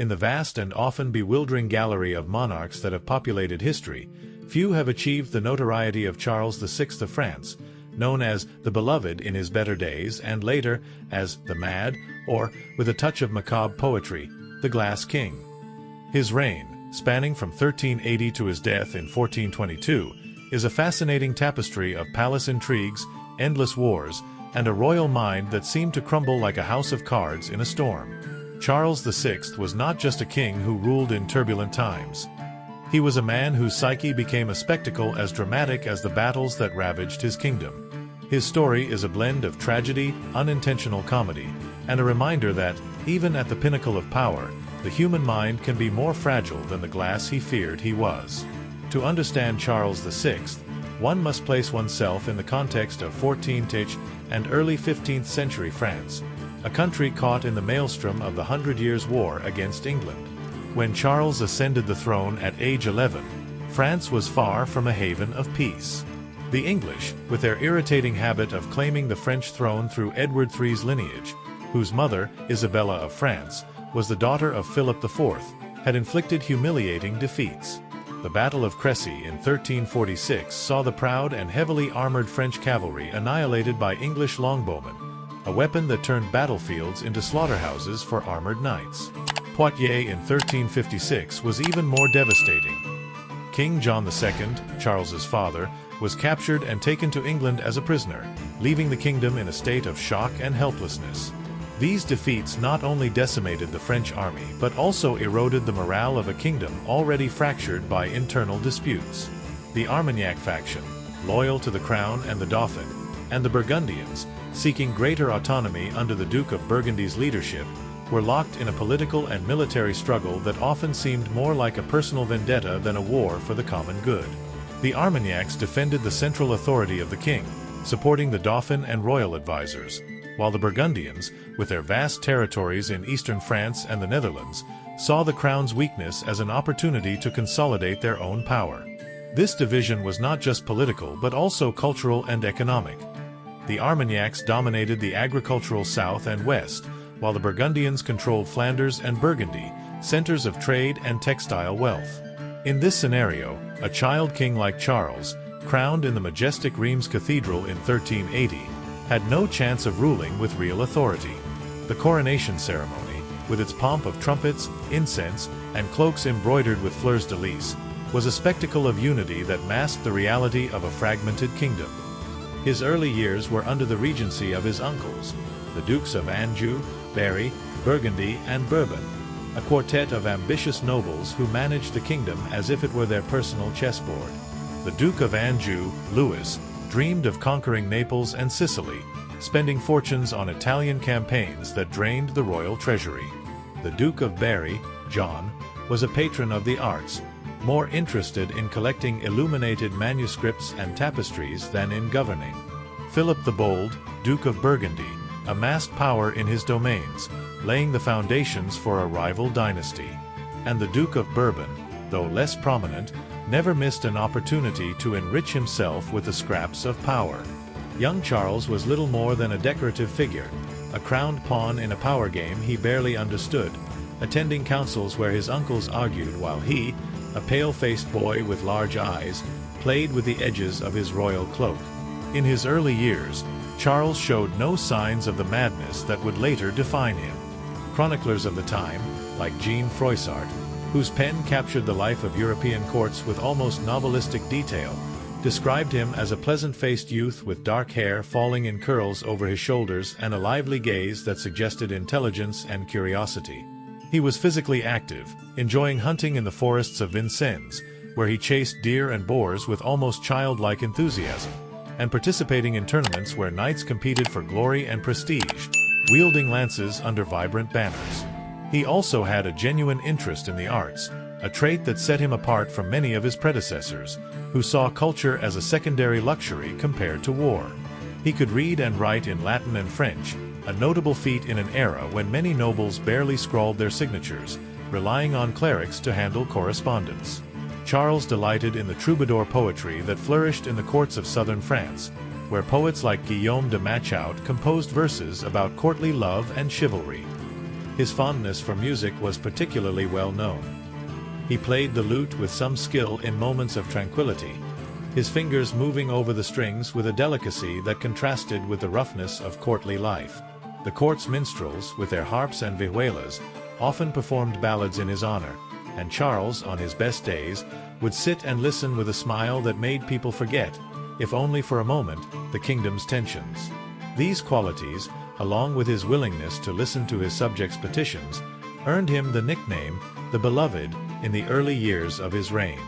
In the vast and often bewildering gallery of monarchs that have populated history, few have achieved the notoriety of Charles VI of France, known as the Beloved in his better days and later as the Mad, or, with a touch of macabre poetry, the Glass King. His reign, spanning from 1380 to his death in 1422, is a fascinating tapestry of palace intrigues, endless wars, and a royal mind that seemed to crumble like a house of cards in a storm. Charles VI was not just a king who ruled in turbulent times. He was a man whose psyche became a spectacle as dramatic as the battles that ravaged his kingdom. His story is a blend of tragedy, unintentional comedy, and a reminder that, even at the pinnacle of power, the human mind can be more fragile than the glass he feared he was. To understand Charles VI, one must place oneself in the context of 14th and early 15th century France, a country caught in the maelstrom of the Hundred Years' War against England. When Charles ascended the throne at age 11, France was far from a haven of peace. The English, with their irritating habit of claiming the French throne through Edward III's lineage, whose mother, Isabella of France, was the daughter of Philip IV, had inflicted humiliating defeats. The Battle of Crécy in 1346 saw the proud and heavily armored French cavalry annihilated by English longbowmen, a weapon that turned battlefields into slaughterhouses for armored knights. Poitiers in 1356 was even more devastating. King John II, Charles's father, was captured and taken to England as a prisoner, leaving the kingdom in a state of shock and helplessness. These defeats not only decimated the French army but also eroded the morale of a kingdom already fractured by internal disputes. The Armagnac faction, loyal to the crown and the Dauphin, and the Burgundians, seeking greater autonomy under the Duke of Burgundy's leadership, were locked in a political and military struggle that often seemed more like a personal vendetta than a war for the common good. The Armagnacs defended the central authority of the king, supporting the Dauphin and royal advisors, while the Burgundians, with their vast territories in eastern France and the Netherlands, saw the crown's weakness as an opportunity to consolidate their own power. This division was not just political but also cultural and economic. The Armagnacs dominated the agricultural south and west, while the Burgundians controlled Flanders and Burgundy, centers of trade and textile wealth. In this scenario, a child king like Charles, crowned in the majestic Reims Cathedral in 1380, had no chance of ruling with real authority. The coronation ceremony, with its pomp of trumpets, incense, and cloaks embroidered with fleurs-de-lis, was a spectacle of unity that masked the reality of a fragmented kingdom. His early years were under the regency of his uncles, the Dukes of Anjou, Berry, Burgundy, and Bourbon, a quartet of ambitious nobles who managed the kingdom as if it were their personal chessboard. The Duke of Anjou, Louis, dreamed of conquering Naples and Sicily, spending fortunes on Italian campaigns that drained the royal treasury. The Duke of Berry, John, was a patron of the arts, more interested in collecting illuminated manuscripts and tapestries than in governing. Philip the Bold, Duke of Burgundy, amassed power in his domains, laying the foundations for a rival dynasty. And the Duke of Bourbon, though less prominent, never missed an opportunity to enrich himself with the scraps of power. Young Charles was little more than a decorative figure, a crowned pawn in a power game he barely understood, attending councils where his uncles argued while he, a pale-faced boy with large eyes, played with the edges of his royal cloak. In his early years, Charles showed no signs of the madness that would later define him. Chroniclers of the time, like Jean Froissart, whose pen captured the life of European courts with almost novelistic detail, described him as a pleasant-faced youth with dark hair falling in curls over his shoulders and a lively gaze that suggested intelligence and curiosity. He was physically active, enjoying hunting in the forests of Vincennes, where he chased deer and boars with almost childlike enthusiasm, and participating in tournaments where knights competed for glory and prestige, wielding lances under vibrant banners. He also had a genuine interest in the arts, a trait that set him apart from many of his predecessors, who saw culture as a secondary luxury compared to war. He could read and write in Latin and French, a notable feat in an era when many nobles barely scrawled their signatures, relying on clerics to handle correspondence. Charles delighted in the troubadour poetry that flourished in the courts of southern France, where poets like Guillaume de Machaut composed verses about courtly love and chivalry. His fondness for music was particularly well known. He played the lute with some skill in moments of tranquility, his fingers moving over the strings with a delicacy that contrasted with the roughness of courtly life. The court's minstrels, with their harps and vihuelas, often performed ballads in his honor, and Charles, on his best days, would sit and listen with a smile that made people forget, if only for a moment, the kingdom's tensions. These qualities, along with his willingness to listen to his subjects' petitions, earned him the nickname, the Beloved, in the early years of his reign.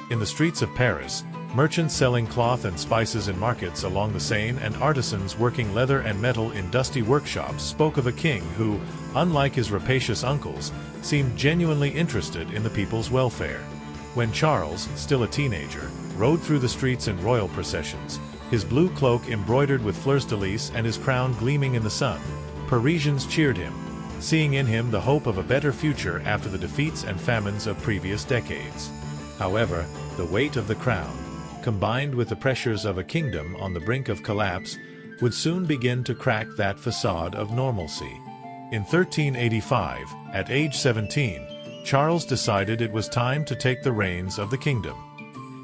In the streets of Paris, merchants selling cloth and spices in markets along the Seine and artisans working leather and metal in dusty workshops spoke of a king who, unlike his rapacious uncles, seemed genuinely interested in the people's welfare. When Charles, still a teenager, rode through the streets in royal processions, his blue cloak embroidered with fleurs-de-lis and his crown gleaming in the sun, Parisians cheered him, seeing in him the hope of a better future after the defeats and famines of previous decades. However, the weight of the crown, combined with the pressures of a kingdom on the brink of collapse, would soon begin to crack that facade of normalcy. In 1385, at age 17, Charles decided it was time to take the reins of the kingdom.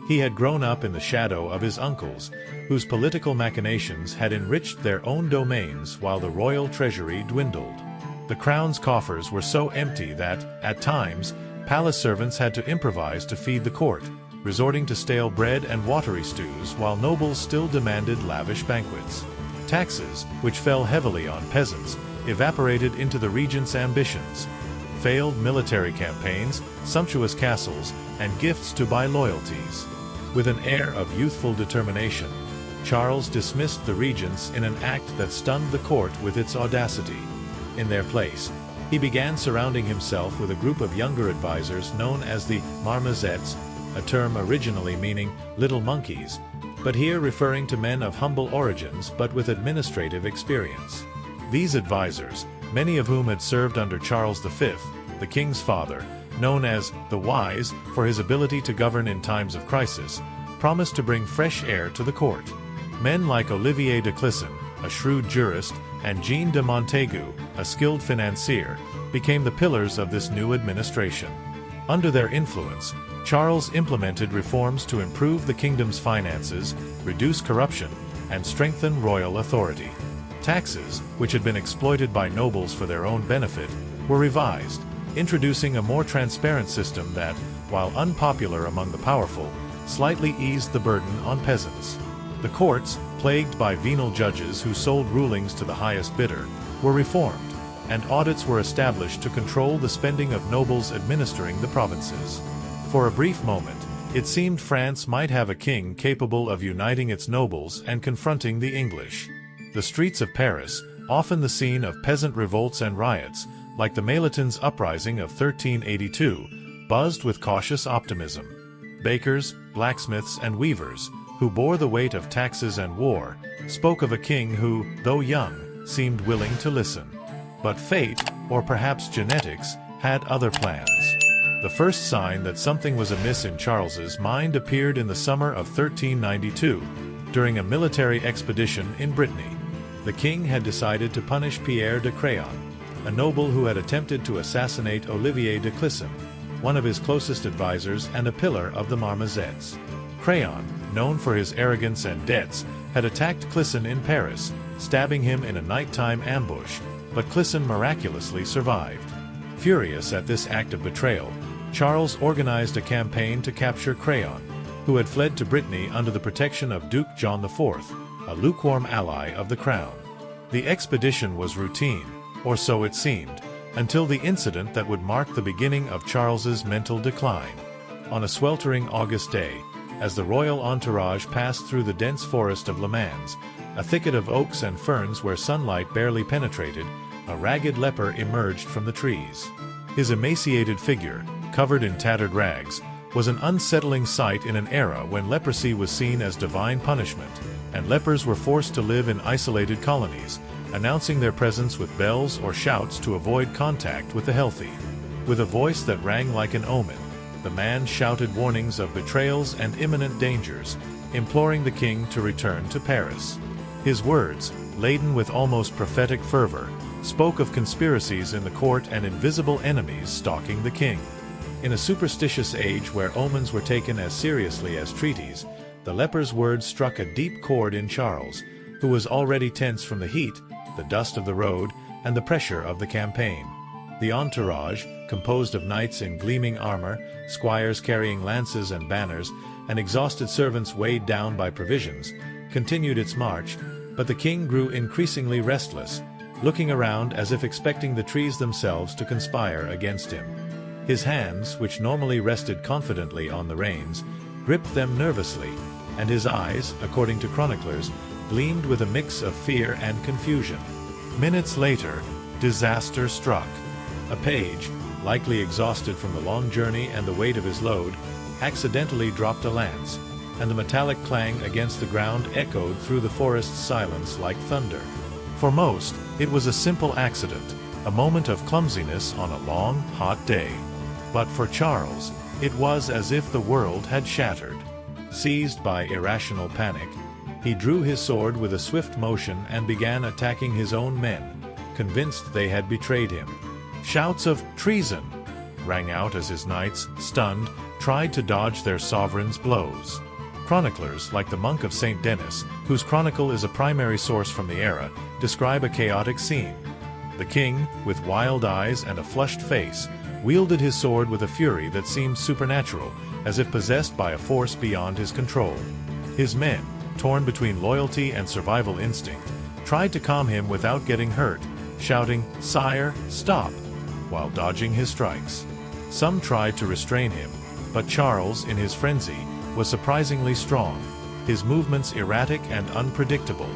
He had grown up in the shadow of his uncles, whose political machinations had enriched their own domains while the royal treasury dwindled. The crown's coffers were so empty that, at times, palace servants had to improvise to feed the court, resorting to stale bread and watery stews while nobles still demanded lavish banquets. Taxes, which fell heavily on peasants, evaporated into the regent's ambitions. Failed military campaigns, sumptuous castles, and gifts to buy loyalties. With an air of youthful determination, Charles dismissed the regents in an act that stunned the court with its audacity. In their place, he began surrounding himself with a group of younger advisors known as the marmozets, a term originally meaning little monkeys, but here referring to men of humble origins but with administrative experience. These advisors, many of whom had served under Charles V, the king's father, known as the Wise for his ability to govern in times of crisis, promised to bring fresh air to the court. Men like Olivier de Clisson, a shrewd jurist, and Jean de Montaigu, a skilled financier, became the pillars of this new administration. Under their influence, Charles implemented reforms to improve the kingdom's finances, reduce corruption, and strengthen royal authority. Taxes, which had been exploited by nobles for their own benefit, were revised, introducing a more transparent system that, while unpopular among the powerful, slightly eased the burden on peasants. The courts, plagued by venal judges who sold rulings to the highest bidder, were reformed, and audits were established to control the spending of nobles administering the provinces. For a brief moment, it seemed France might have a king capable of uniting its nobles and confronting the English. The streets of Paris, often the scene of peasant revolts and riots, like the Maillotins uprising of 1382, buzzed with cautious optimism. Bakers, blacksmiths, and weavers, who bore the weight of taxes and war, spoke of a king who, though young, seemed willing to listen. But fate, or perhaps genetics, had other plans. The first sign that something was amiss in Charles's mind appeared in the summer of 1392, during a military expedition in Brittany. The king had decided to punish Pierre de Craon, a noble who had attempted to assassinate Olivier de Clisson, one of his closest advisors and a pillar of the Marmozets. Craon, known for his arrogance and debts, had attacked Clisson in Paris, stabbing him in a nighttime ambush, but Clisson miraculously survived. Furious at this act of betrayal, Charles organized a campaign to capture Craon, who had fled to Brittany under the protection of Duke John IV, a lukewarm ally of the crown. The expedition was routine, or so it seemed, until the incident that would mark the beginning of Charles's mental decline. On a sweltering August day, as the royal entourage passed through the dense forest of Le Mans, a thicket of oaks and ferns where sunlight barely penetrated, a ragged leper emerged from the trees. His emaciated figure, covered in tattered rags, was an unsettling sight in an era when leprosy was seen as divine punishment, and lepers were forced to live in isolated colonies, announcing their presence with bells or shouts to avoid contact with the healthy. With a voice that rang like an omen, the man shouted warnings of betrayals and imminent dangers, imploring the king to return to Paris. His words, laden with almost prophetic fervor, spoke of conspiracies in the court and invisible enemies stalking the king. In a superstitious age where omens were taken as seriously as treaties, the leper's words struck a deep chord in Charles, who was already tense from the heat, the dust of the road, and the pressure of the campaign. The entourage, composed of knights in gleaming armor, squires carrying lances and banners, and exhausted servants weighed down by provisions, continued its march, but the king grew increasingly restless, looking around as if expecting the trees themselves to conspire against him. His hands, which normally rested confidently on the reins, gripped them nervously, and his eyes, according to chroniclers, gleamed with a mix of fear and confusion. Minutes later, disaster struck. A page, likely exhausted from the long journey and the weight of his load, accidentally dropped a lance, and the metallic clang against the ground echoed through the forest's silence like thunder. For most, it was a simple accident, a moment of clumsiness on a long, hot day. But for Charles, it was as if the world had shattered. Seized by irrational panic, he drew his sword with a swift motion and began attacking his own men, convinced they had betrayed him. Shouts of "treason" rang out as his knights, stunned, tried to dodge their sovereign's blows. Chroniclers, like the monk of St. Denis, whose chronicle is a primary source from the era, describe a chaotic scene. The king, with wild eyes and a flushed face, wielded his sword with a fury that seemed supernatural, as if possessed by a force beyond his control. His men, torn between loyalty and survival instinct, tried to calm him without getting hurt, shouting, "Sire, stop!" while dodging his strikes. Some tried to restrain him, but Charles, in his frenzy, was surprisingly strong, his movements erratic and unpredictable.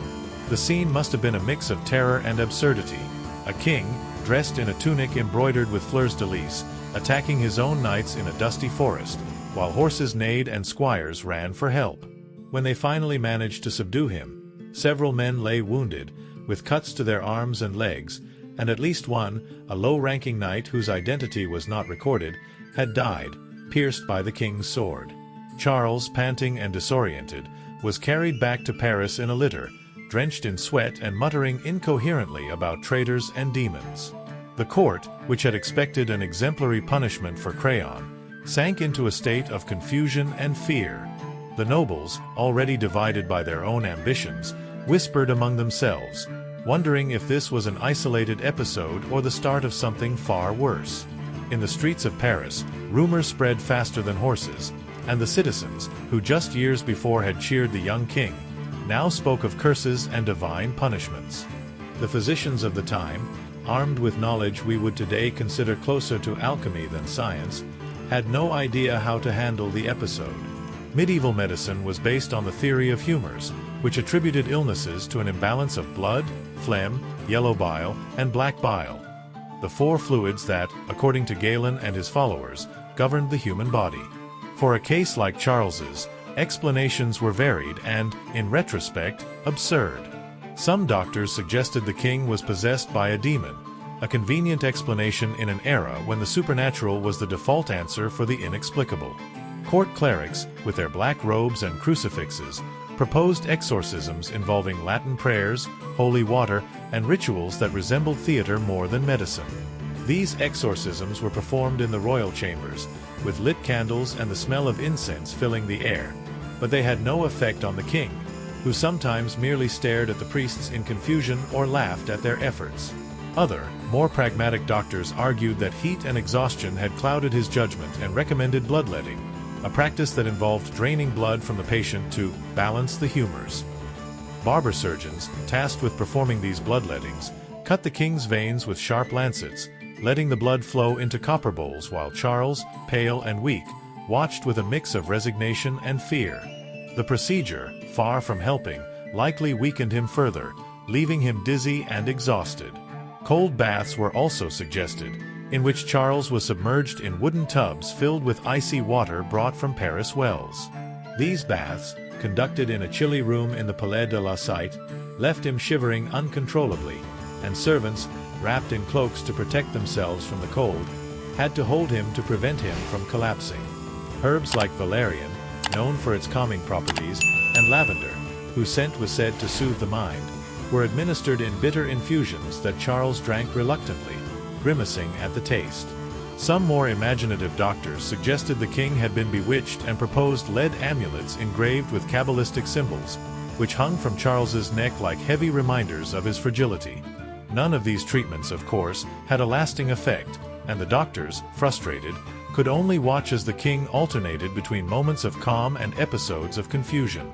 The scene must have been a mix of terror and absurdity. A king, dressed in a tunic embroidered with fleurs-de-lis, attacking his own knights in a dusty forest, while horses neighed and squires ran for help. When they finally managed to subdue him, several men lay wounded, with cuts to their arms and legs, and at least one, a low-ranking knight whose identity was not recorded, had died, pierced by the king's sword. Charles, panting and disoriented, was carried back to Paris in a litter, drenched in sweat and muttering incoherently about traitors and demons. The court, which had expected an exemplary punishment for Crécy, sank into a state of confusion and fear. The nobles, already divided by their own ambitions, whispered among themselves, wondering if this was an isolated episode or the start of something far worse. In the streets of Paris, rumors spread faster than horses, and the citizens, who just years before had cheered the young king, now spoke of curses and divine punishments. The physicians of the time, armed with knowledge we would today consider closer to alchemy than science, had no idea how to handle the episode. Medieval medicine was based on the theory of humors, which attributed illnesses to an imbalance of blood, phlegm, yellow bile, and black bile, the four fluids that, according to Galen and his followers, governed the human body. For a case like Charles's, explanations were varied and, in retrospect, absurd. Some doctors suggested the king was possessed by a demon, a convenient explanation in an era when the supernatural was the default answer for the inexplicable. Court clerics, with their black robes and crucifixes, proposed exorcisms involving Latin prayers, holy water, and rituals that resembled theater more than medicine. These exorcisms were performed in the royal chambers, with lit candles and the smell of incense filling the air, but they had no effect on the king, who sometimes merely stared at the priests in confusion or laughed at their efforts. Other, more pragmatic doctors argued that heat and exhaustion had clouded his judgment and recommended bloodletting, a practice that involved draining blood from the patient to balance the humors. Barber surgeons, tasked with performing these bloodlettings, cut the king's veins with sharp lancets, letting the blood flow into copper bowls while Charles, pale and weak, watched with a mix of resignation and fear. The procedure, far from helping, likely weakened him further, leaving him dizzy and exhausted. Cold baths were also suggested, in which Charles was submerged in wooden tubs filled with icy water brought from Paris wells. These baths, conducted in a chilly room in the Palais de la Cite, left him shivering uncontrollably, and servants, wrapped in cloaks to protect themselves from the cold, had to hold him to prevent him from collapsing. Herbs like valerian, known for its calming properties, and lavender, whose scent was said to soothe the mind, were administered in bitter infusions that Charles drank reluctantly, grimacing at the taste. Some more imaginative doctors suggested the king had been bewitched and proposed lead amulets engraved with Kabbalistic symbols, which hung from Charles's neck like heavy reminders of his fragility. None of these treatments, of course, had a lasting effect, and the doctors, frustrated, could only watch as the king alternated between moments of calm and episodes of confusion.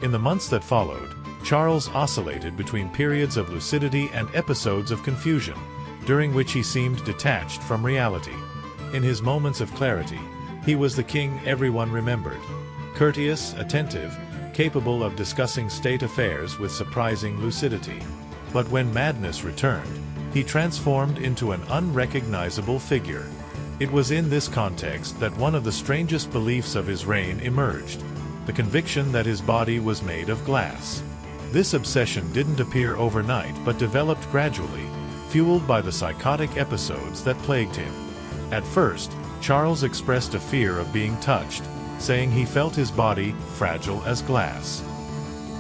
In the months that followed, Charles oscillated between periods of lucidity and episodes of confusion, during which he seemed detached from reality. In his moments of clarity, he was the king everyone remembered, courteous, attentive, capable of discussing state affairs with surprising lucidity. But when madness returned, he transformed into an unrecognizable figure. It was in this context that one of the strangest beliefs of his reign emerged, the conviction that his body was made of glass. This obsession didn't appear overnight but developed gradually, fueled by the psychotic episodes that plagued him. At first, Charles expressed a fear of being touched, saying he felt his body fragile as glass.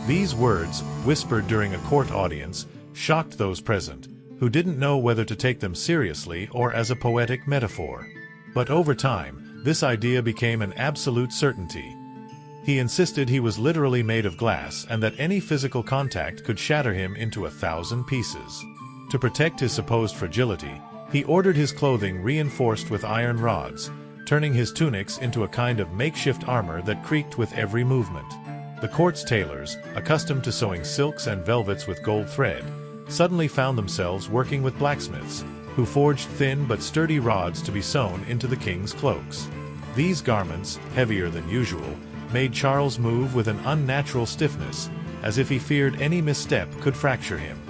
These words, whispered during a court audience, shocked those present, who didn't know whether to take them seriously or as a poetic metaphor. But over time, this idea became an absolute certainty. He insisted he was literally made of glass and that any physical contact could shatter him into 1,000 pieces. To protect his supposed fragility, he ordered his clothing reinforced with iron rods, turning his tunics into a kind of makeshift armor that creaked with every movement. The court's tailors, accustomed to sewing silks and velvets with gold thread, suddenly found themselves working with blacksmiths, who forged thin but sturdy rods to be sewn into the king's cloaks. These garments, heavier than usual, made Charles move with an unnatural stiffness, as if he feared any misstep could fracture him.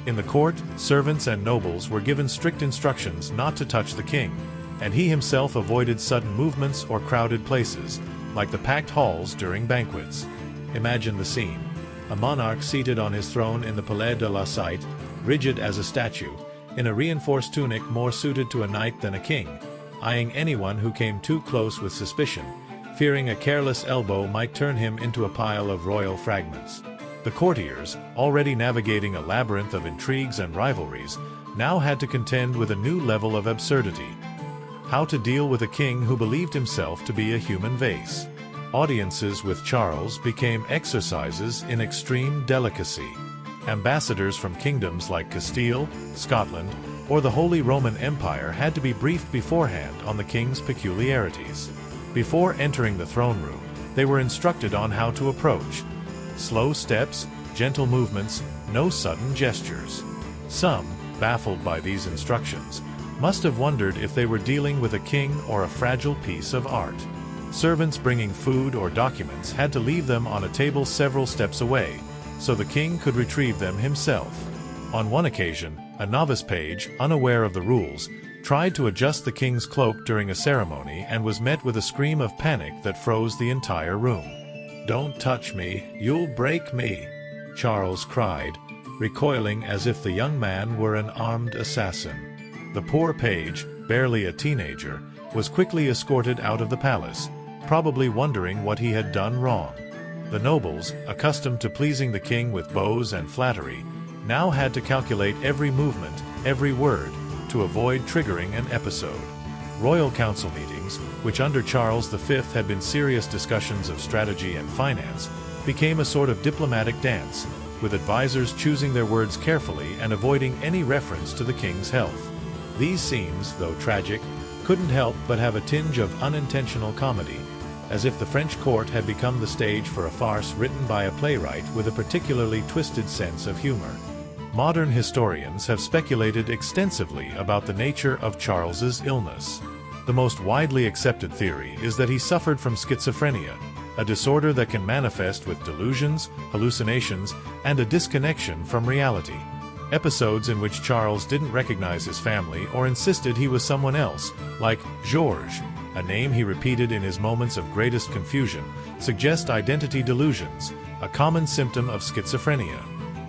In the court, servants and nobles were given strict instructions not to touch the king, and he himself avoided sudden movements or crowded places, like the packed halls during banquets. Imagine the scene. A monarch seated on his throne in the Palais de la Cite, rigid as a statue, in a reinforced tunic more suited to a knight than a king, eyeing anyone who came too close with suspicion, fearing a careless elbow might turn him into a pile of royal fragments. The courtiers, already navigating a labyrinth of intrigues and rivalries, now had to contend with a new level of absurdity. How to deal with a king who believed himself to be a human vase. Audiences with Charles became exercises in extreme delicacy. Ambassadors from kingdoms like Castile, Scotland, or the Holy Roman Empire had to be briefed beforehand on the king's peculiarities. Before entering the throne room, they were instructed on how to approach. Slow steps, gentle movements, no sudden gestures. Some, baffled by these instructions, must have wondered if they were dealing with a king or a fragile piece of art. Servants bringing food or documents had to leave them on a table several steps away, so the king could retrieve them himself. On one occasion, a novice page, unaware of the rules, tried to adjust the king's cloak during a ceremony and was met with a scream of panic that froze the entire room. "Don't touch me, you'll break me," Charles cried, recoiling as if the young man were an armed assassin. The poor page, barely a teenager, was quickly escorted out of the palace, probably wondering what he had done wrong. The nobles, accustomed to pleasing the king with bows and flattery, now had to calculate every movement, every word, to avoid triggering an episode. Royal council meetings, which under Charles V had been serious discussions of strategy and finance, became a sort of diplomatic dance, with advisors choosing their words carefully and avoiding any reference to the king's health. These scenes, though tragic, couldn't help but have a tinge of unintentional comedy, as if the French court had become the stage for a farce written by a playwright with a particularly twisted sense of humor. Modern historians have speculated extensively about the nature of Charles's illness. The most widely accepted theory is that he suffered from schizophrenia, a disorder that can manifest with delusions, hallucinations, and a disconnection from reality. Episodes in which Charles didn't recognize his family or insisted he was someone else, like Georges, a name he repeated in his moments of greatest confusion, suggest identity delusions, a common symptom of schizophrenia.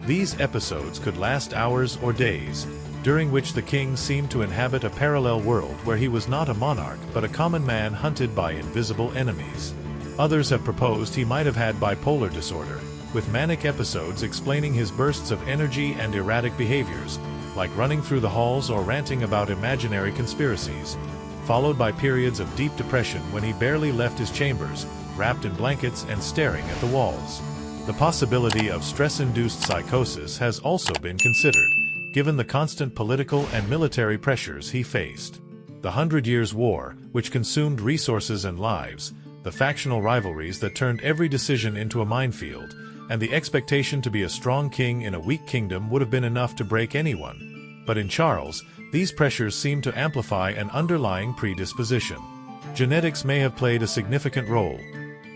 These episodes could last hours or days, during which the king seemed to inhabit a parallel world where he was not a monarch but a common man hunted by invisible enemies. Others have proposed he might have had bipolar disorder, with manic episodes explaining his bursts of energy and erratic behaviors, like running through the halls or ranting about imaginary conspiracies, followed by periods of deep depression when he barely left his chambers, wrapped in blankets and staring at the walls. The possibility of stress-induced psychosis has also been considered, given the constant political and military pressures he faced. The 100 Years' War, which consumed resources and lives, the factional rivalries that turned every decision into a minefield, and the expectation to be a strong king in a weak kingdom would have been enough to break anyone. But in Charles, these pressures seem to amplify an underlying predisposition. Genetics may have played a significant role.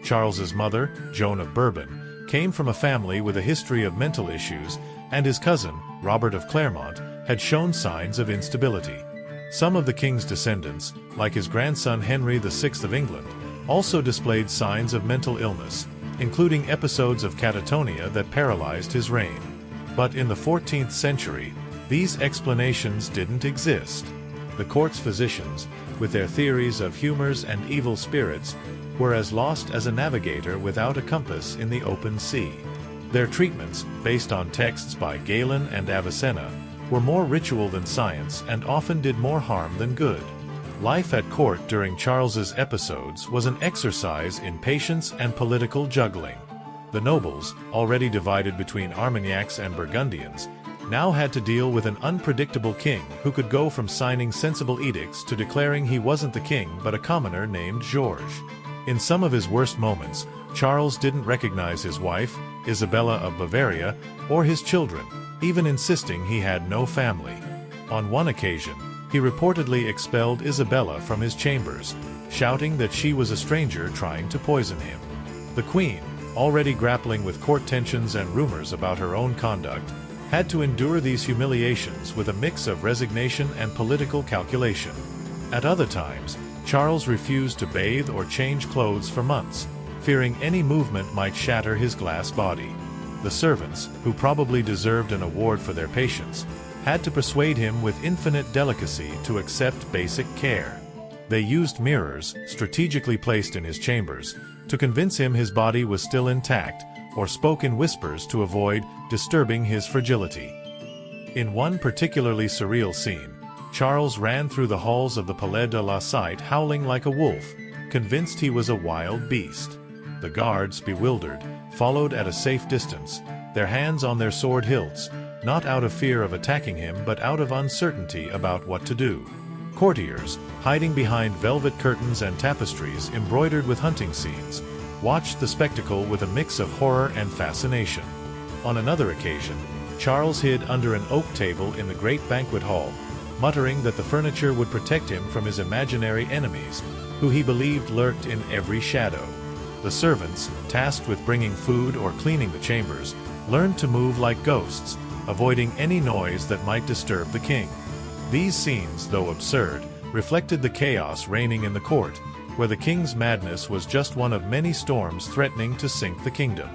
Charles's mother, Joan of Bourbon, came from a family with a history of mental issues, and his cousin, Robert of Clermont, had shown signs of instability. Some of the king's descendants, like his grandson Henry VI of England, also displayed signs of mental illness, including episodes of catatonia that paralyzed his reign. But in the 14th century, these explanations didn't exist. The court's physicians, with their theories of humors and evil spirits, were as lost as a navigator without a compass in the open sea. Their treatments, based on texts by Galen and Avicenna, were more ritual than science and often did more harm than good. Life at court during Charles's episodes was an exercise in patience and political juggling. The nobles, already divided between Armagnacs and Burgundians, now had to deal with an unpredictable king who could go from signing sensible edicts to declaring he wasn't the king but a commoner named George. In some of his worst moments, Charles didn't recognize his wife, Isabella of Bavaria, or his children, even insisting he had no family. On one occasion, he reportedly expelled Isabella from his chambers, shouting that she was a stranger trying to poison him. The queen, already grappling with court tensions and rumors about her own conduct, had to endure these humiliations with a mix of resignation and political calculation. At other times, Charles refused to bathe or change clothes for months, fearing any movement might shatter his glass body. The servants, who probably deserved an award for their patience, had to persuade him with infinite delicacy to accept basic care. They used mirrors, strategically placed in his chambers, to convince him his body was still intact, or spoke in whispers to avoid disturbing his fragility. In one particularly surreal scene, Charles ran through the halls of the Palais de la Cite howling like a wolf, convinced he was a wild beast. The guards, bewildered, followed at a safe distance, their hands on their sword hilts, not out of fear of attacking him but out of uncertainty about what to do. Courtiers, hiding behind velvet curtains and tapestries embroidered with hunting scenes, watched the spectacle with a mix of horror and fascination. On another occasion, Charles hid under an oak table in the great banquet hall, muttering that the furniture would protect him from his imaginary enemies, who he believed lurked in every shadow. The servants, tasked with bringing food or cleaning the chambers, learned to move like ghosts, avoiding any noise that might disturb the king. These scenes, though absurd, reflected the chaos reigning in the court, where the king's madness was just one of many storms threatening to sink the kingdom.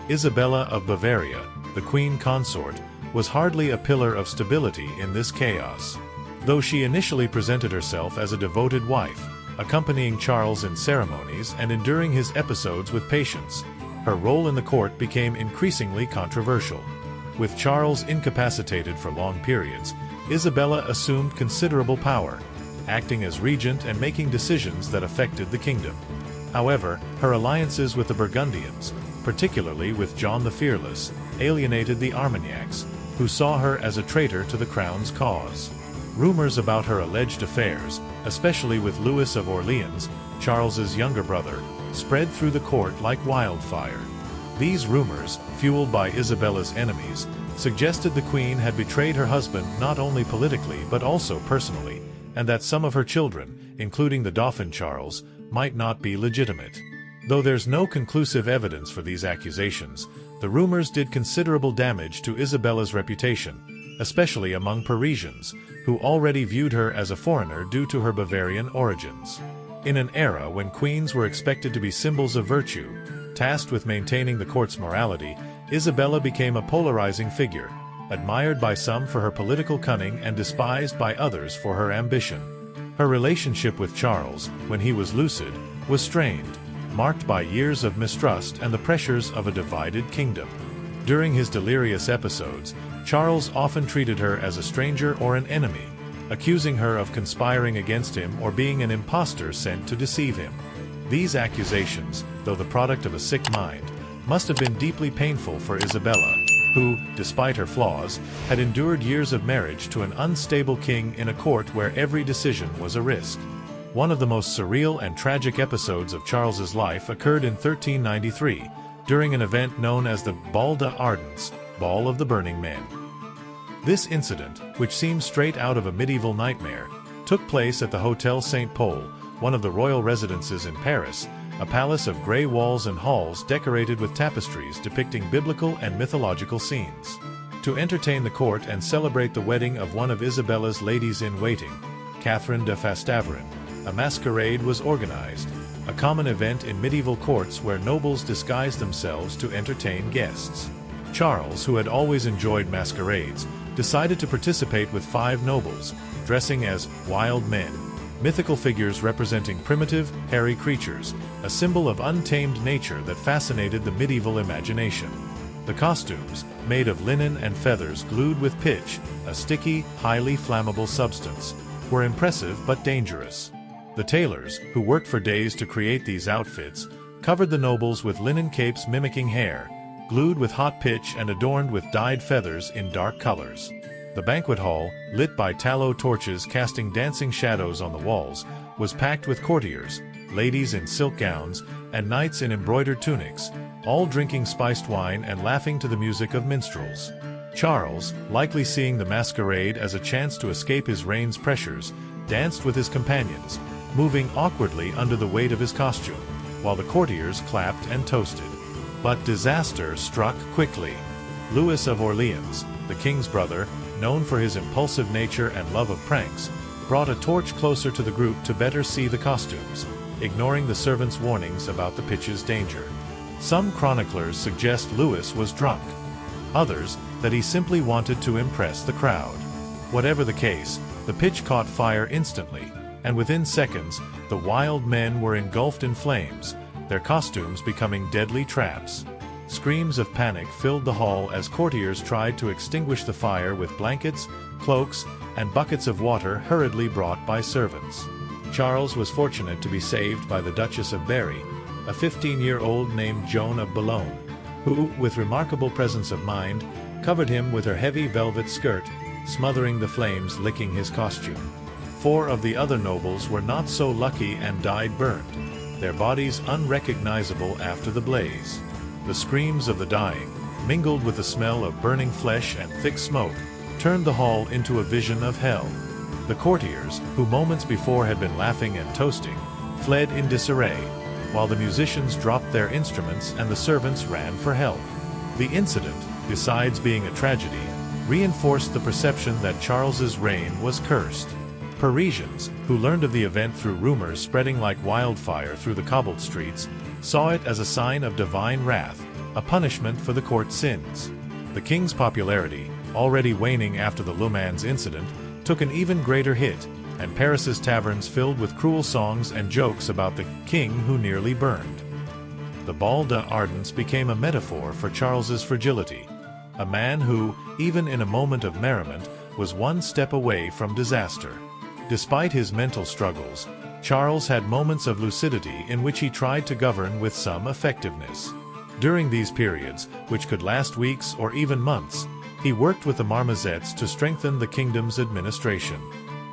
Isabella of Bavaria, the queen consort, was hardly a pillar of stability in this chaos. Though she initially presented herself as a devoted wife, accompanying Charles in ceremonies and enduring his episodes with patience, her role in the court became increasingly controversial. With Charles incapacitated for long periods, Isabella assumed considerable power, acting as regent and making decisions that affected the kingdom. However, her alliances with the Burgundians, particularly with John the Fearless, alienated the Armagnacs, who saw her as a traitor to the crown's cause. Rumors about her alleged affairs, especially with Louis of Orleans, Charles's younger brother, spread through the court like wildfire. These rumors, fueled by Isabella's enemies, suggested the queen had betrayed her husband not only politically but also personally, and that some of her children, including the Dauphin Charles, might not be legitimate. Though there's no conclusive evidence for these accusations, the rumors did considerable damage to Isabella's reputation, especially among Parisians, who already viewed her as a foreigner due to her Bavarian origins. In an era when queens were expected to be symbols of virtue, tasked with maintaining the court's morality, Isabella became a polarizing figure, admired by some for her political cunning and despised by others for her ambition. Her relationship with Charles, when he was lucid, was strained. marked by years of mistrust and the pressures of a divided kingdom. During his delirious episodes, Charles often treated her as a stranger or an enemy, accusing her of conspiring against him or being an impostor sent to deceive him. These accusations, though the product of a sick mind, must have been deeply painful for Isabella, who, despite her flaws, had endured years of marriage to an unstable king in a court where every decision was a risk. One of the most surreal and tragic episodes of Charles's life occurred in 1393, during an event known as the Bal des Ardents, Ball of the Burning Men. This incident, which seems straight out of a medieval nightmare, took place at the Hôtel Saint-Paul, one of the royal residences in Paris, a palace of grey walls and halls decorated with tapestries depicting biblical and mythological scenes. To entertain the court and celebrate the wedding of one of Isabella's ladies-in-waiting, Catherine de Fastavrin, a masquerade was organized, a common event in medieval courts where nobles disguised themselves to entertain guests. Charles, who had always enjoyed masquerades, decided to participate with 5 nobles, dressing as wild men, mythical figures representing primitive, hairy creatures, a symbol of untamed nature that fascinated the medieval imagination. The costumes, made of linen and feathers glued with pitch, a sticky, highly flammable substance, were impressive but dangerous. The tailors, who worked for days to create these outfits, covered the nobles with linen capes mimicking hair, glued with hot pitch and adorned with dyed feathers in dark colors. The banquet hall, lit by tallow torches casting dancing shadows on the walls, was packed with courtiers, ladies in silk gowns, and knights in embroidered tunics, all drinking spiced wine and laughing to the music of minstrels. Charles, likely seeing the masquerade as a chance to escape his reign's pressures, danced with his companions, moving awkwardly under the weight of his costume, while the courtiers clapped and toasted. But disaster struck quickly. Louis of Orleans, the king's brother, known for his impulsive nature and love of pranks, brought a torch closer to the group to better see the costumes, ignoring the servants' warnings about the pitch's danger. Some chroniclers suggest Louis was drunk. Others, that he simply wanted to impress the crowd. Whatever the case, the pitch caught fire instantly, and within seconds, the wild men were engulfed in flames, their costumes becoming deadly traps. Screams of panic filled the hall as courtiers tried to extinguish the fire with blankets, cloaks, and buckets of water hurriedly brought by servants. Charles was fortunate to be saved by the Duchess of Berry, a 15-year-old named Joan of Boulogne, who, with remarkable presence of mind, covered him with her heavy velvet skirt, smothering the flames licking his costume. 4 of the other nobles were not so lucky and died burned, their bodies unrecognizable after the blaze. The screams of the dying, mingled with the smell of burning flesh and thick smoke, turned the hall into a vision of hell. The courtiers, who moments before had been laughing and toasting, fled in disarray, while the musicians dropped their instruments and the servants ran for help. The incident, besides being a tragedy, reinforced the perception that Charles's reign was cursed. Parisians, who learned of the event through rumors spreading like wildfire through the cobbled streets, saw it as a sign of divine wrath, a punishment for the court's sins. The king's popularity, already waning after the Le Mans incident, took an even greater hit, and Paris's taverns filled with cruel songs and jokes about the king who nearly burned. The Bal des Ardents became a metaphor for Charles's fragility, a man who, even in a moment of merriment, was one step away from disaster. Despite his mental struggles, Charles had moments of lucidity in which he tried to govern with some effectiveness. During these periods, which could last weeks or even months, he worked with the marmozets to strengthen the kingdom's administration.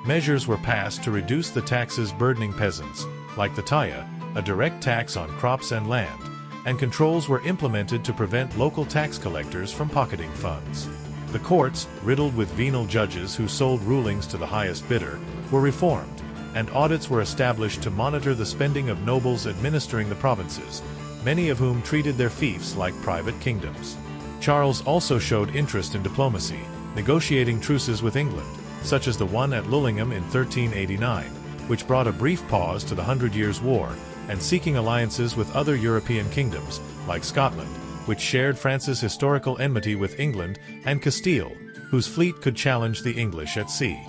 Measures were passed to reduce the taxes burdening peasants, like the taille, a direct tax on crops and land, and controls were implemented to prevent local tax collectors from pocketing funds. The courts, riddled with venal judges who sold rulings to the highest bidder, were reformed, and audits were established to monitor the spending of nobles administering the provinces, many of whom treated their fiefs like private kingdoms. Charles also showed interest in diplomacy, negotiating truces with England, such as the one at Lullingham in 1389, which brought a brief pause to the Hundred Years' War, and seeking alliances with other European kingdoms, like Scotland, which shared France's historical enmity with England, and Castile, whose fleet could challenge the English at sea.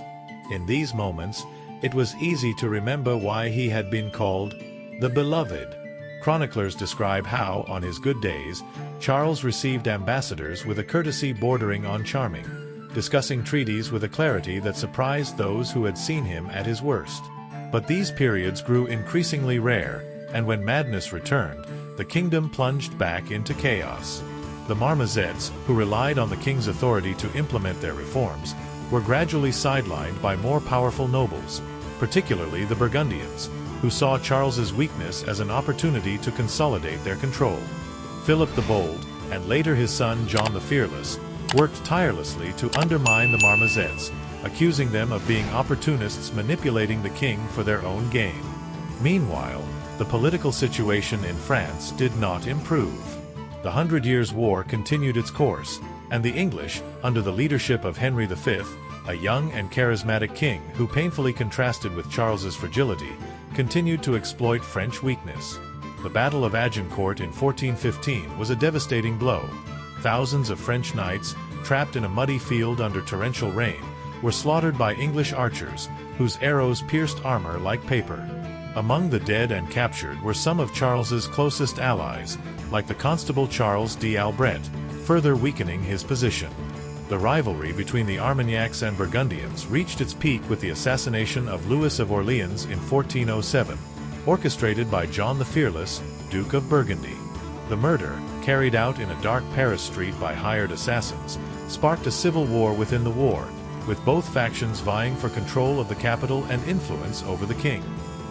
In these moments, it was easy to remember why he had been called the Beloved. Chroniclers describe how, on his good days, Charles received ambassadors with a courtesy bordering on charming, discussing treaties with a clarity that surprised those who had seen him at his worst. But these periods grew increasingly rare, and when madness returned, the kingdom plunged back into chaos. The marmozets, who relied on the king's authority to implement their reforms, were gradually sidelined by more powerful nobles, particularly the Burgundians, who saw Charles's weakness as an opportunity to consolidate their control. Philip the Bold, and later his son John the Fearless, worked tirelessly to undermine the marmozets, accusing them of being opportunists manipulating the king for their own gain. Meanwhile, the political situation in France did not improve. The 100 Years' War continued its course, and the English, under the leadership of Henry V, a young and charismatic king who painfully contrasted with Charles's fragility, continued to exploit French weakness. The Battle of Agincourt in 1415 was a devastating blow. Thousands of French knights, trapped in a muddy field under torrential rain, were slaughtered by English archers, whose arrows pierced armor like paper. Among the dead and captured were some of Charles's closest allies, like the Constable Charles d'Albret, further weakening his position. The rivalry between the Armagnacs and Burgundians reached its peak with the assassination of Louis of Orleans in 1407, orchestrated by John the Fearless, Duke of Burgundy. The murder, carried out in a dark Paris street by hired assassins, sparked a civil war within the war, with both factions vying for control of the capital and influence over the king.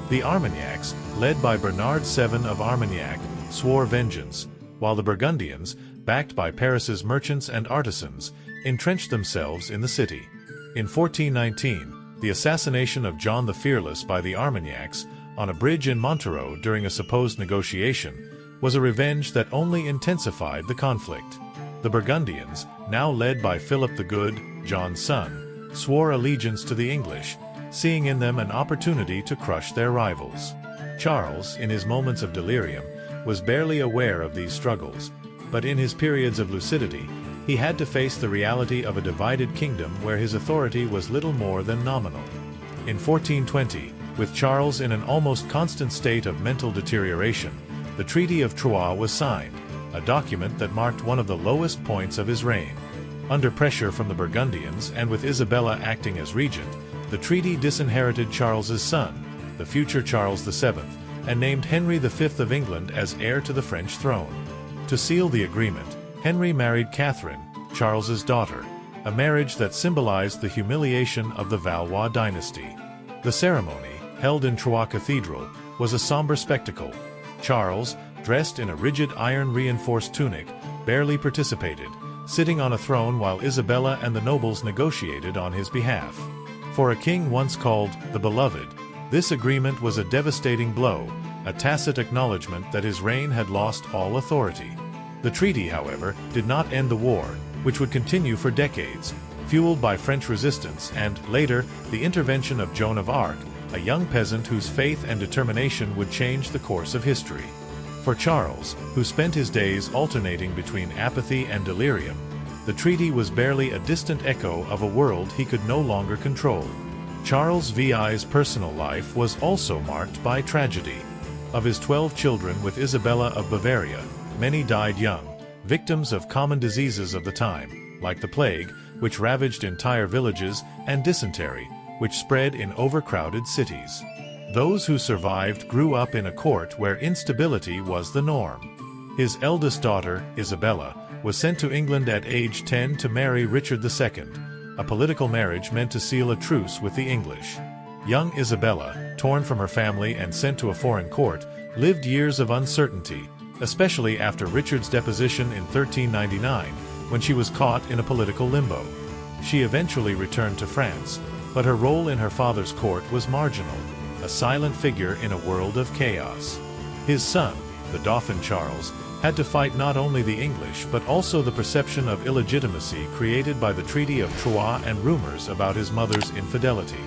The Armagnacs, led by Bernard VII of Armagnac, swore vengeance, while the Burgundians, backed by Paris's merchants and artisans, entrenched themselves in the city. In 1419, the assassination of John the Fearless by the Armagnacs on a bridge in Montereau during a supposed negotiation was a revenge that only intensified the conflict. The Burgundians, now led by Philip the Good, John's son, swore allegiance to the English, seeing in them an opportunity to crush their rivals. Charles, in his moments of delirium, was barely aware of these struggles, but in his periods of lucidity, he had to face the reality of a divided kingdom where his authority was little more than nominal. In 1420, with Charles in an almost constant state of mental deterioration, the Treaty of Troyes was signed, a document that marked one of the lowest points of his reign. Under pressure from the Burgundians and with Isabella acting as regent, the treaty disinherited Charles's son, the future Charles VII, and named Henry V of England as heir to the French throne. To seal the agreement, Henry married Catherine, Charles's daughter, a marriage that symbolized the humiliation of the Valois dynasty. The ceremony, held in Troyes Cathedral, was a somber spectacle. Charles, dressed in a rigid iron-reinforced tunic, barely participated, sitting on a throne while Isabella and the nobles negotiated on his behalf. For a king once called the Beloved, this agreement was a devastating blow, a tacit acknowledgement that his reign had lost all authority. The treaty, however, did not end the war, which would continue for decades, fueled by French resistance and, later, the intervention of Joan of Arc, a young peasant whose faith and determination would change the course of history. For Charles, who spent his days alternating between apathy and delirium, the treaty was barely a distant echo of a world he could no longer control. Charles VI's personal life was also marked by tragedy. Of his 12 children with Isabella of Bavaria, many died young, victims of common diseases of the time, like the plague, which ravaged entire villages, and dysentery, which spread in overcrowded cities. Those who survived grew up in a court where instability was the norm. His eldest daughter, Isabella, was sent to England at age 10 to marry Richard II, a political marriage meant to seal a truce with the English. Young Isabella, torn from her family and sent to a foreign court, lived years of uncertainty, especially after Richard's deposition in 1399, when she was caught in a political limbo. She eventually returned to France, but her role in her father's court was marginal, a silent figure in a world of chaos. His son, the Dauphin Charles, had to fight not only the English but also the perception of illegitimacy created by the Treaty of Troyes and rumors about his mother's infidelity.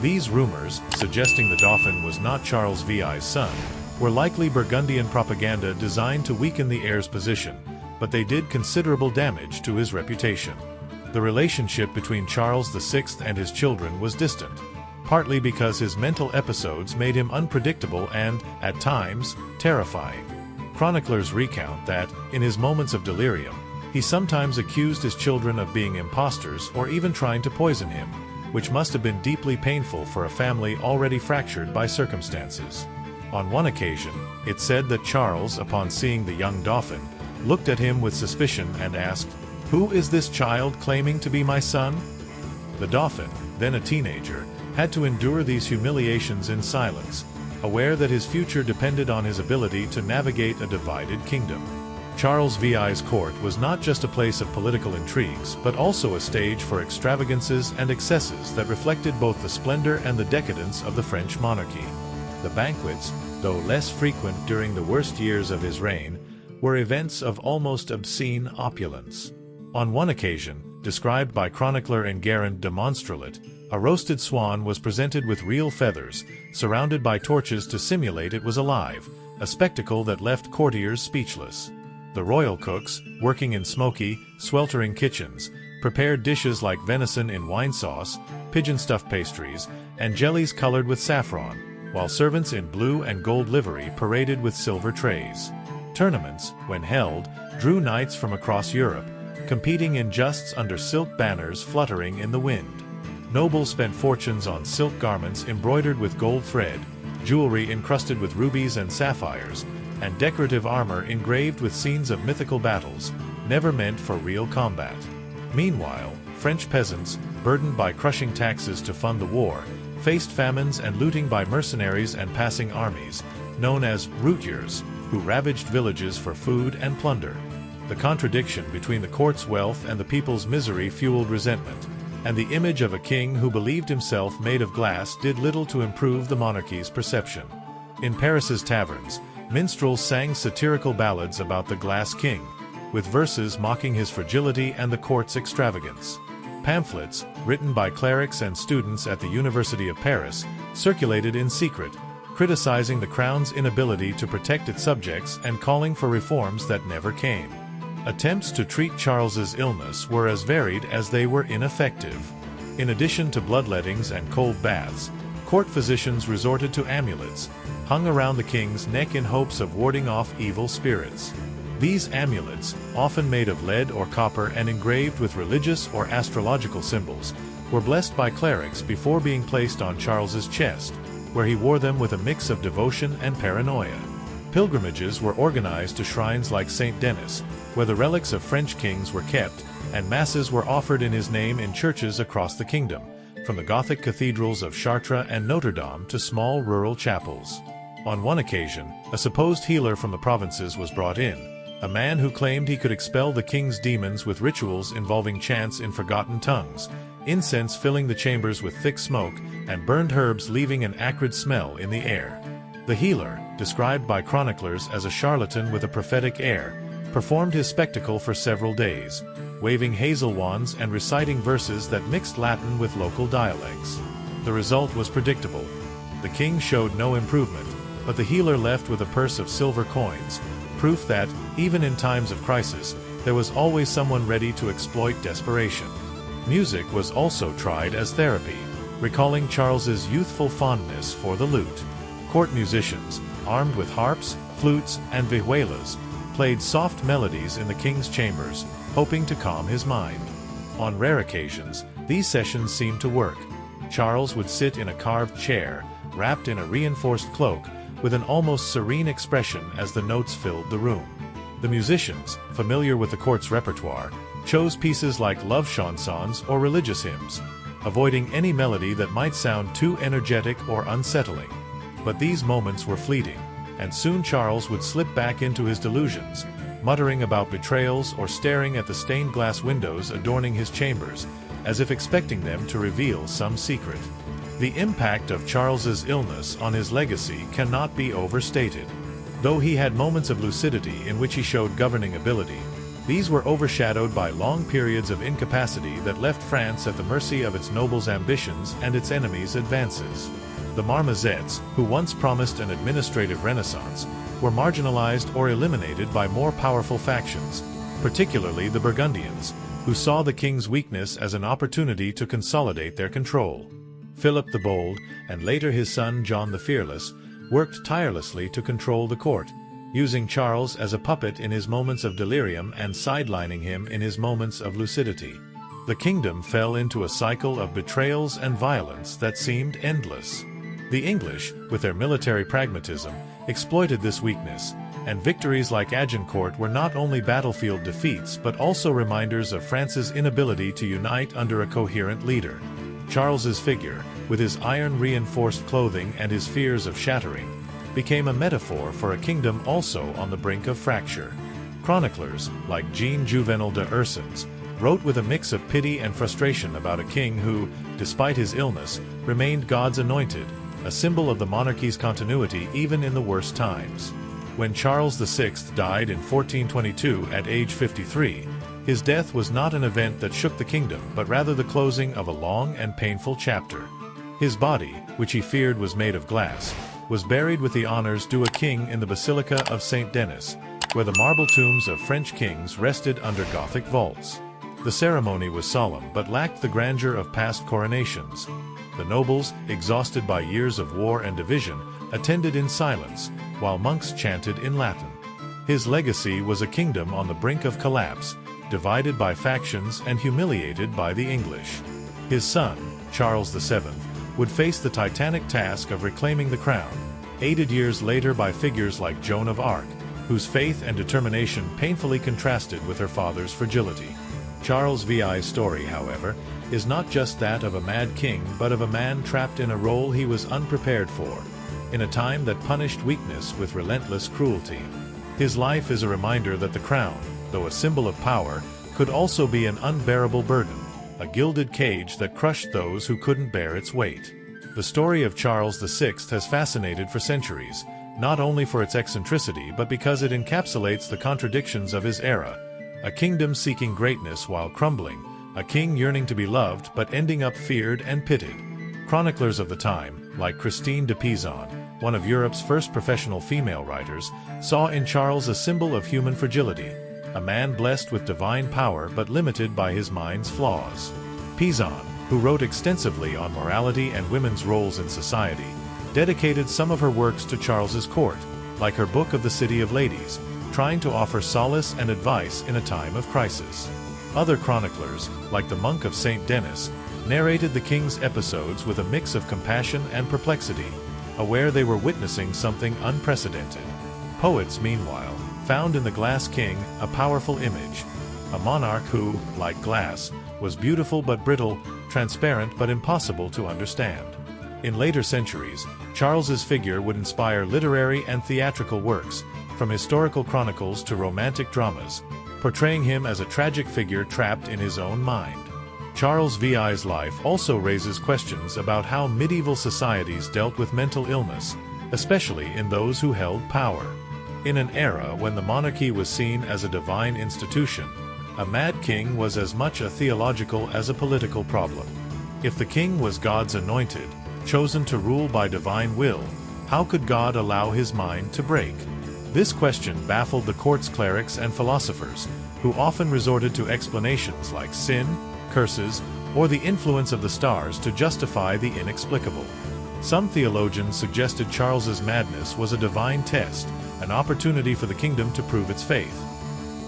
These rumors, suggesting the Dauphin was not Charles VI's son, were likely Burgundian propaganda designed to weaken the heir's position, but they did considerable damage to his reputation. The relationship between Charles VI and his children was distant. partly because his mental episodes made him unpredictable and, at times, terrifying. Chroniclers recount that, in his moments of delirium, he sometimes accused his children of being impostors or even trying to poison him, which must have been deeply painful for a family already fractured by circumstances. On one occasion, it's said that Charles, upon seeing the young Dauphin, looked at him with suspicion and asked, "Who is this child claiming to be my son?" The Dauphin, then a teenager, had to endure these humiliations in silence, aware that his future depended on his ability to navigate a divided kingdom. Charles VI's court was not just a place of political intrigues, but also a stage for extravagances and excesses that reflected both the splendor and the decadence of the French monarchy. The banquets, though less frequent during the worst years of his reign, were events of almost obscene opulence. On one occasion, described by chronicler Enguerrand de Monstrelet, a roasted swan was presented with real feathers, surrounded by torches to simulate it was alive, a spectacle that left courtiers speechless. The royal cooks, working in smoky, sweltering kitchens, prepared dishes like venison in wine sauce, pigeon-stuffed pastries, and jellies colored with saffron, while servants in blue and gold livery paraded with silver trays. Tournaments, when held, drew knights from across Europe, competing in justs under silk banners fluttering in the wind. Nobles spent fortunes on silk garments embroidered with gold thread, jewelry encrusted with rubies and sapphires, and decorative armor engraved with scenes of mythical battles, never meant for real combat. Meanwhile, French peasants, burdened by crushing taxes to fund the war, faced famines and looting by mercenaries and passing armies, known as routiers, who ravaged villages for food and plunder. The contradiction between the court's wealth and the people's misery fueled resentment, and the image of a king who believed himself made of glass did little to improve the monarchy's perception. In Paris's taverns, minstrels sang satirical ballads about the glass king, with verses mocking his fragility and the court's extravagance. Pamphlets, written by clerics and students at the University of Paris, circulated in secret, criticizing the crown's inability to protect its subjects and calling for reforms that never came. Attempts to treat Charles's illness were as varied as they were ineffective. In addition to bloodlettings and cold baths, court physicians resorted to amulets, hung around the king's neck in hopes of warding off evil spirits. These amulets, often made of lead or copper and engraved with religious or astrological symbols, were blessed by clerics before being placed on Charles's chest, where he wore them with a mix of devotion and paranoia. Pilgrimages were organized to shrines like St. Denis, where the relics of French kings were kept, and masses were offered in his name in churches across the kingdom, from the Gothic cathedrals of Chartres and Notre Dame to small rural chapels. On one occasion, a supposed healer from the provinces was brought in, a man who claimed he could expel the king's demons with rituals involving chants in forgotten tongues, incense filling the chambers with thick smoke, and burned herbs leaving an acrid smell in the air. The healer, described by chroniclers as a charlatan with a prophetic air, performed his spectacle for several days, waving hazel wands and reciting verses that mixed Latin with local dialects. The result was predictable. The king showed no improvement, but the healer left with a purse of silver coins, proof that, even in times of crisis, there was always someone ready to exploit desperation. Music was also tried as therapy, recalling Charles's youthful fondness for the lute. Court musicians, armed with harps, flutes, and vihuelas, played soft melodies in the king's chambers, hoping to calm his mind. On rare occasions, these sessions seemed to work. Charles would sit in a carved chair, wrapped in a reinforced cloak, with an almost serene expression as the notes filled the room. The musicians, familiar with the court's repertoire, chose pieces like love chansons or religious hymns, avoiding any melody that might sound too energetic or unsettling. But these moments were fleeting, and soon Charles would slip back into his delusions, muttering about betrayals or staring at the stained glass windows adorning his chambers, as if expecting them to reveal some secret. The impact of Charles's illness on his legacy cannot be overstated. Though he had moments of lucidity in which he showed governing ability, these were overshadowed by long periods of incapacity that left France at the mercy of its nobles' ambitions and its enemies' advances. The Marmozets, who once promised an administrative renaissance, were marginalized or eliminated by more powerful factions, particularly the Burgundians, who saw the king's weakness as an opportunity to consolidate their control. Philip the Bold, and later his son John the Fearless, worked tirelessly to control the court, using Charles as a puppet in his moments of delirium and sidelining him in his moments of lucidity. The kingdom fell into a cycle of betrayals and violence that seemed endless. The English, with their military pragmatism, exploited this weakness, and victories like Agincourt were not only battlefield defeats but also reminders of France's inability to unite under a coherent leader. Charles's figure, with his iron-reinforced clothing and his fears of shattering, became a metaphor for a kingdom also on the brink of fracture. Chroniclers, like Jean Juvenal de Ursins, wrote with a mix of pity and frustration about a king who, despite his illness, remained God's anointed, a symbol of the monarchy's continuity even in the worst times. When Charles VI died in 1422 at age 53, his death was not an event that shook the kingdom but rather the closing of a long and painful chapter. His body, which he feared was made of glass, was buried with the honors due a king in the Basilica of Saint Denis, where the marble tombs of French kings rested under Gothic vaults. The ceremony was solemn but lacked the grandeur of past coronations. The nobles, exhausted by years of war and division, attended in silence, while monks chanted in Latin. His legacy was a kingdom on the brink of collapse, divided by factions and humiliated by the English. His son, Charles VII, would face the titanic task of reclaiming the crown, aided years later by figures like Joan of Arc, whose faith and determination painfully contrasted with her father's fragility. Charles VI's story, however, is not just that of a mad king but of a man trapped in a role he was unprepared for, in a time that punished weakness with relentless cruelty. His life is a reminder that the crown, though a symbol of power, could also be an unbearable burden, a gilded cage that crushed those who couldn't bear its weight. The story of Charles VI has fascinated for centuries, not only for its eccentricity but because it encapsulates the contradictions of his era: a kingdom seeking greatness while crumbling, a king yearning to be loved but ending up feared and pitied. Chroniclers of the time, like Christine de Pizan, one of Europe's first professional female writers, saw in Charles a symbol of human fragility, a man blessed with divine power but limited by his mind's flaws. Pizan, who wrote extensively on morality and women's roles in society, dedicated some of her works to Charles's court, like her book of the City of Ladies, trying to offer solace and advice in a time of crisis. Other chroniclers, like the monk of Saint Denis, narrated the king's episodes with a mix of compassion and perplexity, aware they were witnessing something unprecedented. Poets, meanwhile, found in the Glass King a powerful image, a monarch who, like glass, was beautiful but brittle, transparent but impossible to understand. In later centuries, Charles's figure would inspire literary and theatrical works, from historical chronicles to romantic dramas, portraying him as a tragic figure trapped in his own mind. Charles VI's life also raises questions about how medieval societies dealt with mental illness, especially in those who held power. In an era when the monarchy was seen as a divine institution, a mad king was as much a theological as a political problem. If the king was God's anointed, chosen to rule by divine will, how could God allow his mind to break? This question baffled the court's clerics and philosophers, who often resorted to explanations like sin, curses, or the influence of the stars to justify the inexplicable. Some theologians suggested Charles's madness was a divine test, an opportunity for the kingdom to prove its faith.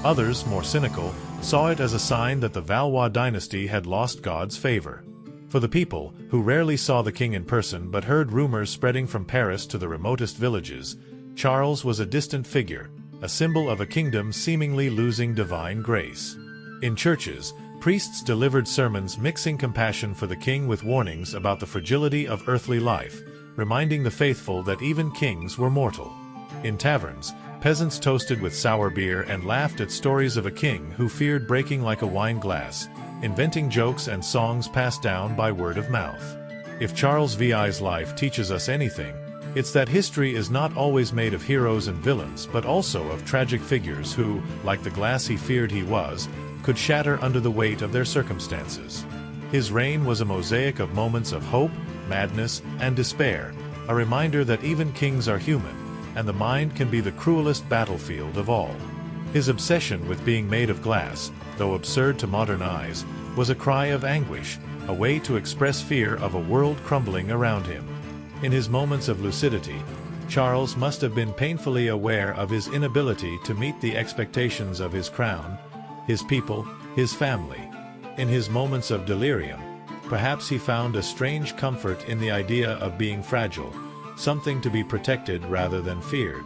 Others, more cynical, saw it as a sign that the Valois dynasty had lost God's favor. For the people, who rarely saw the king in person but heard rumors spreading from Paris to the remotest villages, Charles was a distant figure, a symbol of a kingdom seemingly losing divine grace. In churches, priests delivered sermons mixing compassion for the king with warnings about the fragility of earthly life, reminding the faithful that even kings were mortal. In taverns, peasants toasted with sour beer and laughed at stories of a king who feared breaking like a wine glass, inventing jokes and songs passed down by word of mouth. If Charles VI's life teaches us anything, it's that history is not always made of heroes and villains but also of tragic figures who, like the glass he feared he was, could shatter under the weight of their circumstances. His reign was a mosaic of moments of hope, madness, and despair, a reminder that even kings are human, and the mind can be the cruelest battlefield of all. His obsession with being made of glass, though absurd to modern eyes, was a cry of anguish, a way to express fear of a world crumbling around him. In his moments of lucidity, Charles must have been painfully aware of his inability to meet the expectations of his crown, his people, his family. In his moments of delirium, perhaps he found a strange comfort in the idea of being fragile, something to be protected rather than feared.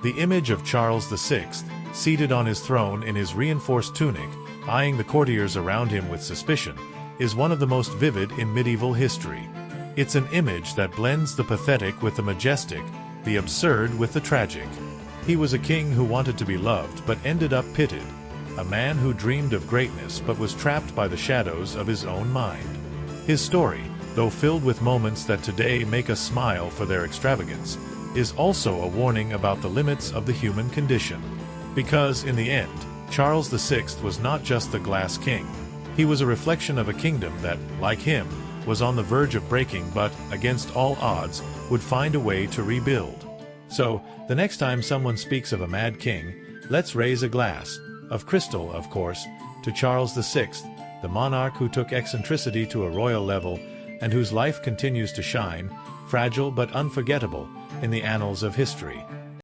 The image of Charles VI, seated on his throne in his reinforced tunic, eyeing the courtiers around him with suspicion, is one of the most vivid in medieval history. It's an image that blends the pathetic with the majestic, the absurd with the tragic. He was a king who wanted to be loved but ended up pitied, a man who dreamed of greatness but was trapped by the shadows of his own mind. His story, though filled with moments that today make us smile for their extravagance, is also a warning about the limits of the human condition. Because, in the end, Charles VI was not just the glass king. He was a reflection of a kingdom that, like him, was on the verge of breaking but, against all odds, would find a way to rebuild. So, the next time someone speaks of a mad king, let's raise a glass, of crystal, of course, to Charles VI, the monarch who took eccentricity to a royal level and whose life continues to shine, fragile but unforgettable, in the annals of history.